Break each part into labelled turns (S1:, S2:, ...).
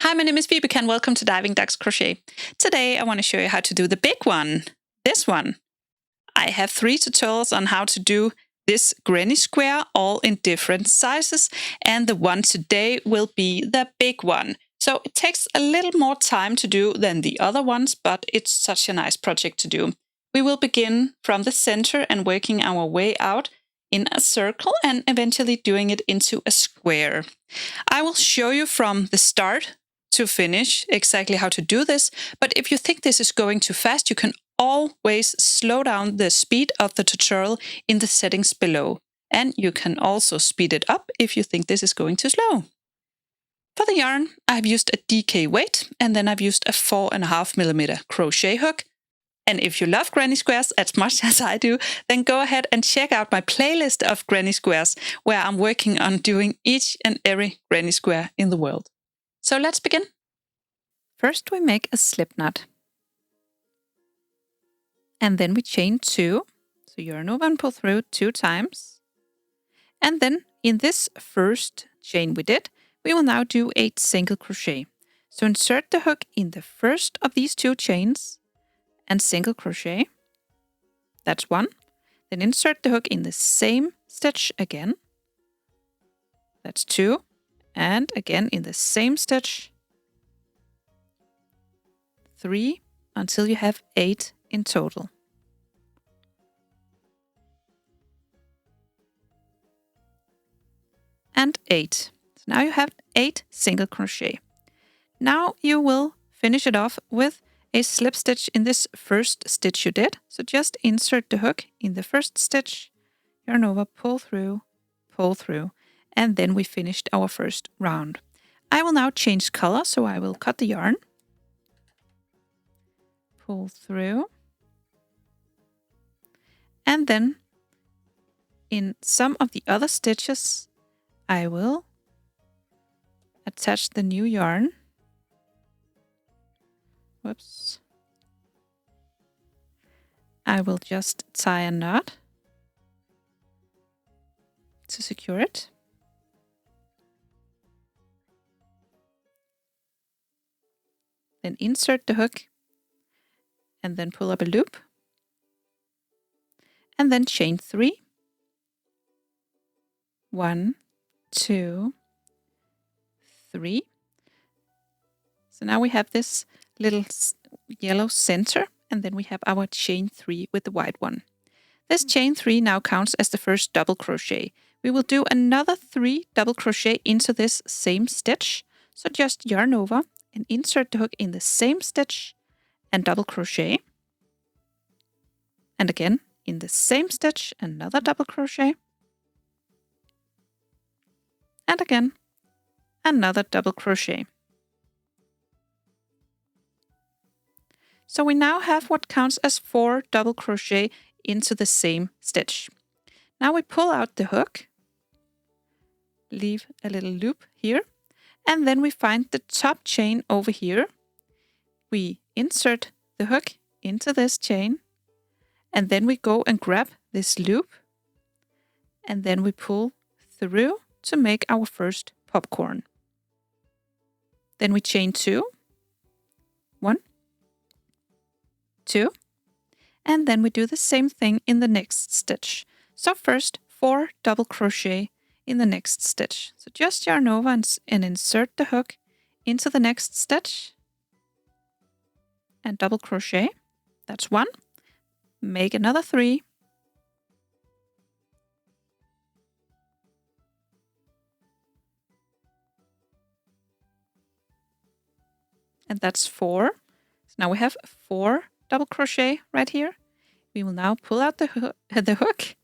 S1: Hi, my name is Vibeke and welcome to Diving Ducks Crochet. Today I want to show you how to do the big one, this one. I have 3 tutorials on how to do this granny square, all in different sizes, and the one today will be the big one. So it takes a little more time to do than the other ones, but it's such a nice project to do. We will begin from the center and working our way out in a circle and eventually doing it into a square. I will show you from the start to finish exactly how to do this, but if you think this is going too fast, you can always slow down the speed of the tutorial in the settings below. And you can also speed it up if you think this is going too slow. For the yarn, I've used a DK weight, and then I've used a 4.5mm crochet hook. And if you love granny squares as much as I do, then go ahead and check out my playlist of granny squares, where I'm working on doing each and every granny square in the world. So let's begin. First we make a slip knot. And then we chain 2. So yarn over and pull through 2 times. And then in this first chain we did, we will now do 8 single crochet. So insert the hook in the first of these 2 chains and single crochet. That's 1. Then insert the hook in the same stitch again. That's 2. And again in the same stitch. 3 until you have 8 in total. And 8. So now you have 8 single crochet. Now you will finish it off with a slip stitch in this first stitch you did. So just insert the hook in the first stitch, yarn over, pull through, and then we finished our first round. I will now change color, so I will cut the yarn, pull through, and then in some of the other stitches I will attach the new yarn. Whoops. I will just tie a knot to secure it. Then insert the hook and then pull up a loop. And then chain 3. 1, 2, 3. So now we have this little yellow center, and then we have our chain 3 with the white one. This chain 3 now counts as the first double crochet. We will do another 3 double crochet into this same stitch. So just yarn over and insert the hook in the same stitch and double crochet. And again in the same stitch, another double crochet. And again another double crochet. So we now have what counts as 4 double crochet into the same stitch. Now we pull out the hook, leave a little loop here, and then we find the top chain over here. We insert the hook into this chain, and then we go and grab this loop, and then we pull through to make our first popcorn. Then we chain 2, 1, 2, and then we do the same thing in the next stitch. So first 4 double crochet in the next stitch. So just yarn over and insert the hook into the next stitch and double crochet. That's 1. Make another 3. And that's 4. So now we have 4 double crochet right here. We will now pull out the hook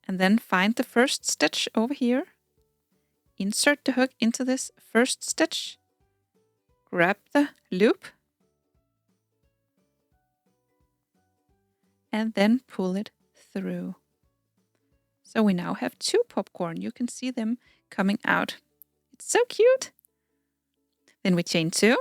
S1: and then find the first stitch over here. Insert the hook into this first stitch. Grab the loop. And then pull it through. So we now have 2 popcorn. You can see them coming out. It's so cute. Then we chain 2.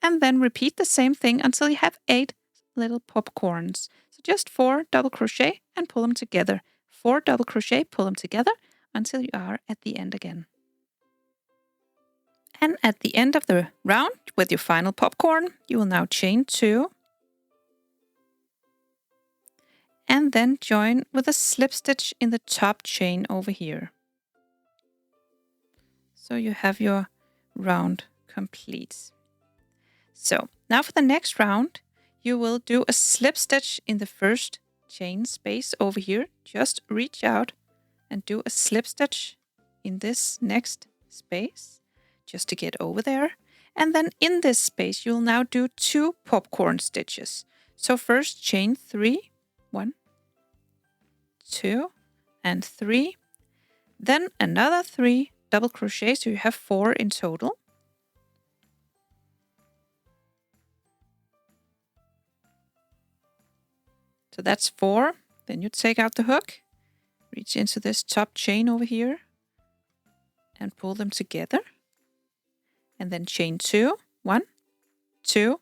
S1: And then repeat the same thing until you have 8 little popcorns. So just 4 double crochet and pull them together. 4 double crochet, pull them together until you are at the end again. And at the end of the round, with your final popcorn, you will now chain 2. And then join with a slip stitch in the top chain over here. So you have your round complete. So now for the next round, you will do a slip stitch in the first chain space over here. Just reach out and do a slip stitch in this next space, just to get over there. And then in this space, you'll now do 2 popcorn stitches. So first chain 3, 1, 2, and 3. Then another 3 double crochet, so you have 4 in total. So that's 4. Then you take out the hook, reach into this top chain over here, and pull them together. And then chain 2, 1, 2,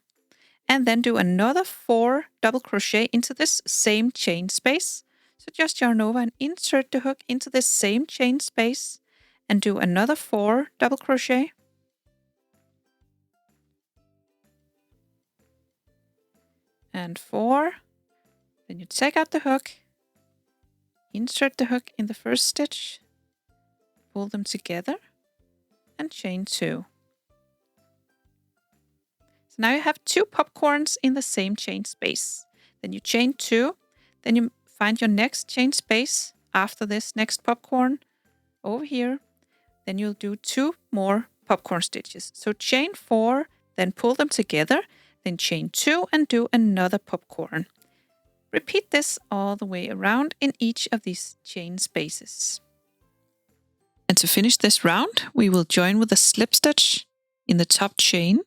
S1: and then do another 4 double crochet into this same chain space. So just yarn over and insert the hook into this same chain space and do another 4 double crochet. And 4. Then you take out the hook, insert the hook in the first stitch, pull them together, and chain 2. So now you have 2 popcorns in the same chain space. Then you chain 2, then you find your next chain space after this next popcorn over here. Then you'll do 2 more popcorn stitches. So chain 4, then pull them together, then chain 2 and do another popcorn. Repeat this all the way around in each of these chain spaces. And to finish this round, we will join with a slip stitch in the top chain.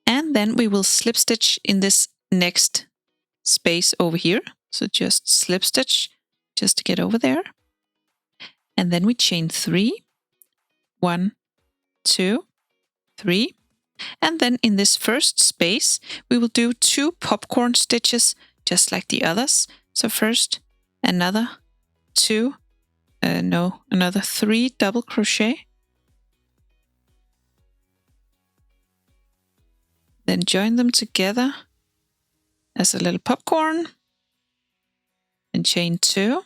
S1: And then we will slip stitch in this next space over here. So just slip stitch just to get over there. And then we chain 3, 1, 2, 3. And then in this first space, we will do 2 popcorn stitches just like the others. So first another 3 double crochet. Then join them together as a little popcorn and chain 2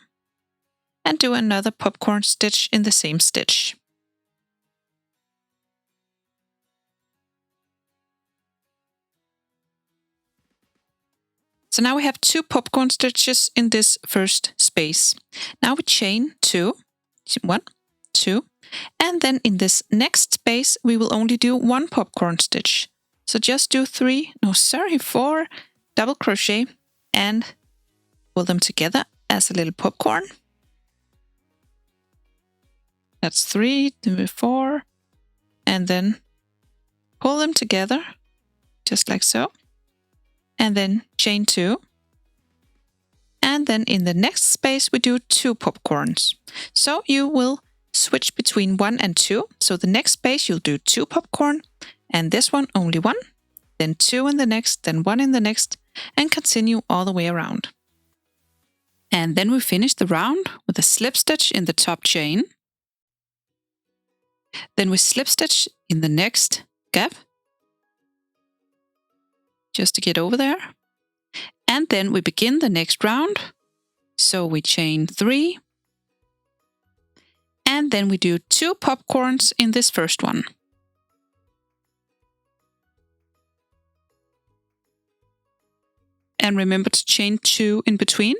S1: and do another popcorn stitch in the same stitch. So now we have 2 popcorn stitches in this first space. Now we chain 2, 1, 2, and then in this next space we will only do 1 popcorn stitch. So just do 4 double crochet and pull them together as a little popcorn. That's 3, 4, and then pull them together just like so. And then chain 2. And then in the next space we do 2 popcorns. So you will switch between 1 and 2. So the next space you'll do 2 popcorn, and this one only 1, then 2 in the next, then 1 in the next, and continue all the way around. And then we finish the round with a slip stitch in the top chain. Then we slip stitch in the next gap, just to get over there. And then we begin the next round. So we chain 3. And then we do 2 popcorns in this first one. And remember to chain 2 in between.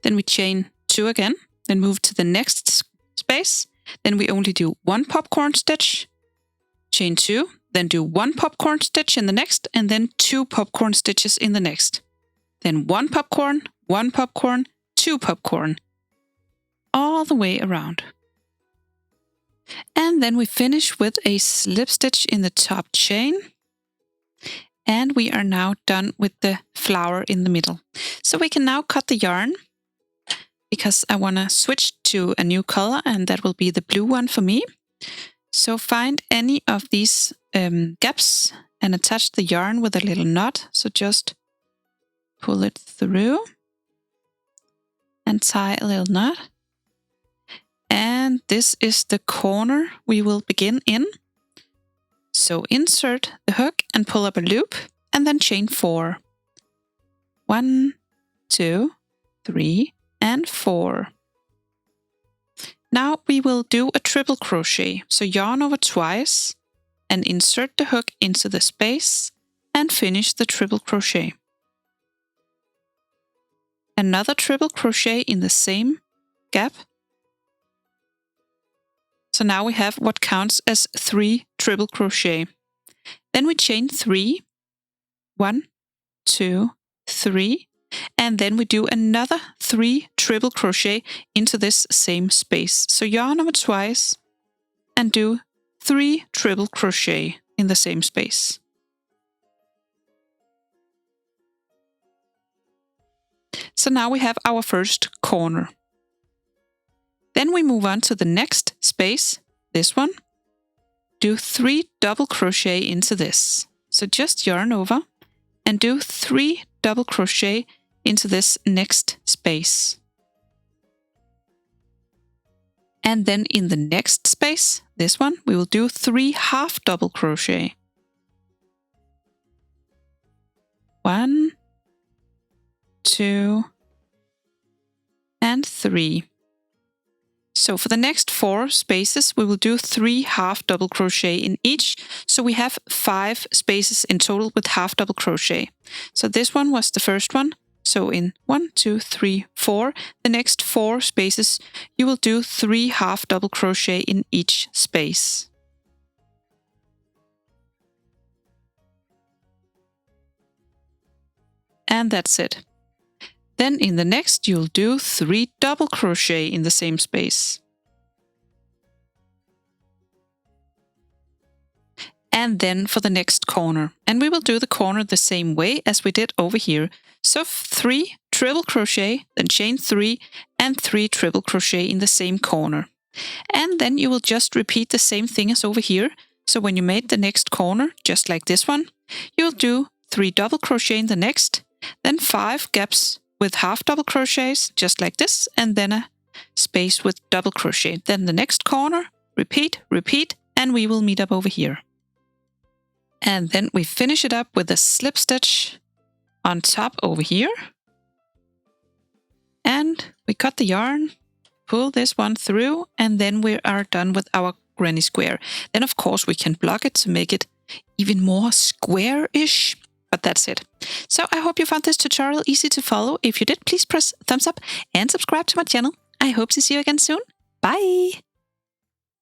S1: Then we chain 2 again, then move to the next space. Then we only do 1 popcorn stitch, chain 2, then do 1 popcorn stitch in the next, and then 2 popcorn stitches in the next. Then 1 popcorn, 2 popcorn, all the way around. And then we finish with a slip stitch in the top chain. And we are now done with the flower in the middle. So we can now cut the yarn, because I want to switch to a new color, and that will be the blue one for me. So find any of these gaps and attach the yarn with a little knot. So just pull it through and tie a little knot. And this is the corner we will begin in. So insert the hook and pull up a loop, and then chain 4. 1, 2, 3, and 4. Now we will do a triple crochet. So yarn over twice and insert the hook into the space and finish the triple crochet. Another triple crochet in the same gap. So now we have what counts as 3 triple crochet. Then we chain 3, 1, 2, 3, and then we do another 3 triple crochet into this same space. So yarn over twice and do 3 triple crochet in the same space. So now we have our first corner. Then we move on to the next space, this one. Do 3 double crochet into this. So just yarn over and do 3 double crochet into this next space. And then in the next space, this one, we will do 3 half double crochet. 1, 2, and 3. So for the next 4 spaces, we will do 3 half double crochet in each. So we have 5 spaces in total with half double crochet. So this one was the first one. So in 1, 2, 3, 4, the next 4 spaces, you will do 3 half double crochet in each space. And that's it. Then in the next, you'll do 3 double crochet in the same space. And then for the next corner. And we will do the corner the same way as we did over here. So 3 triple crochet, then chain 3, and 3 triple crochet in the same corner. And then you will just repeat the same thing as over here. So when you made the next corner, just like this one, you'll do 3 double crochet in the next, then 5 gaps with half double crochets, just like this, and then a space with double crochet. Then the next corner, repeat, repeat, and we will meet up over here. And then we finish it up with a slip stitch on top over here. And we cut the yarn, pull this one through, and then we are done with our granny square. Then of course we can block it to make it even more square-ish. But that's it. So I hope you found this tutorial easy to follow. If you did, please press thumbs up and subscribe to my channel. I hope to see you again soon. Bye!